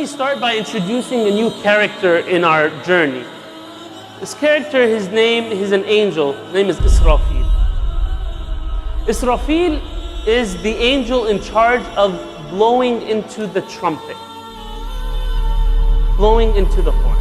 me start by introducing a new character in our journey. This character, he's an angel. His name is Israfil. Israfil is the angel in charge of blowing into the trumpet, blowing into the horn.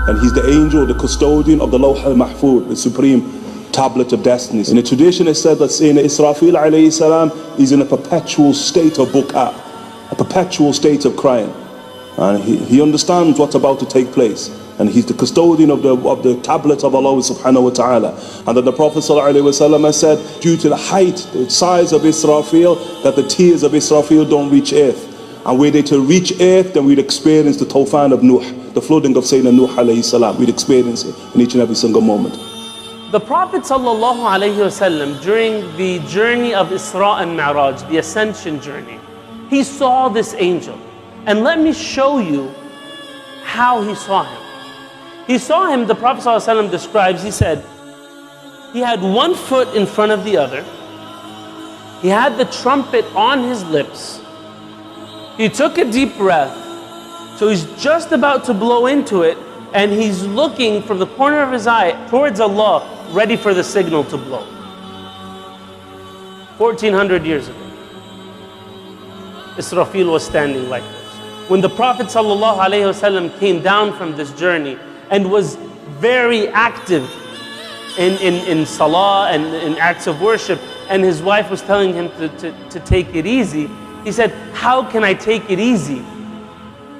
And he's the angel, the custodian of the Lawh al-Mahfuz, the supreme tablet of destinies. In the tradition it said that Sayyidina Israfil alayhi salam is in a perpetual state of buka, a perpetual state of crying. And he understands what's about to take place. And he's the custodian of the tablet of Allah subhanahu wa ta'ala. And then the Prophet sallallahu alayhi wa sallam has said, due to the height, the size of Israfil, that the tears of Israfil don't reach earth. And were they to reach earth, then we'd experience the tawfan of Nuh, the flooding of Sayyidina Nuh alayhi salam. We'd experience it in each and every single moment. The Prophet sallallahu alayhi wasallam, during the journey of Isra and Mi'raj, the ascension journey, he saw this angel. And let me show you how he saw him. He saw him, the Prophet sallallahu alayhi wasallam describes, he said, he had one foot in front of the other. He had the trumpet on his lips. He took a deep breath, so he's just about to blow into it, and he's looking from the corner of his eye towards Allah, ready for the signal to blow. 1400 years ago, Israfil was standing like this. When the Prophet ﷺ came down from this journey and was very active in salah and in acts of worship, and his wife was telling him to take it easy, he said, how can I take it easy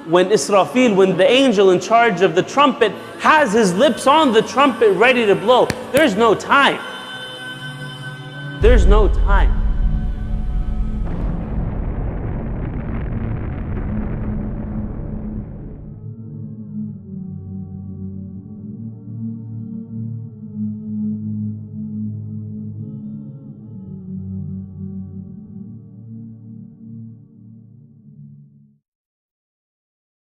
when Israfil, when the angel in charge of the trumpet has his lips on the trumpet ready to blow? There's no time. There's no time.